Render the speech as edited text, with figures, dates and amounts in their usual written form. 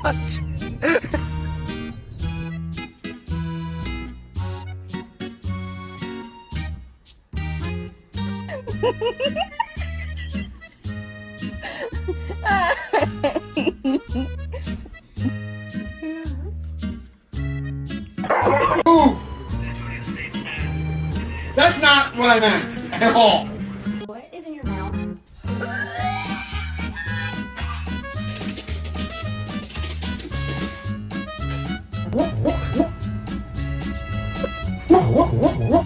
gosh. Ooh. That's not what I meant at all.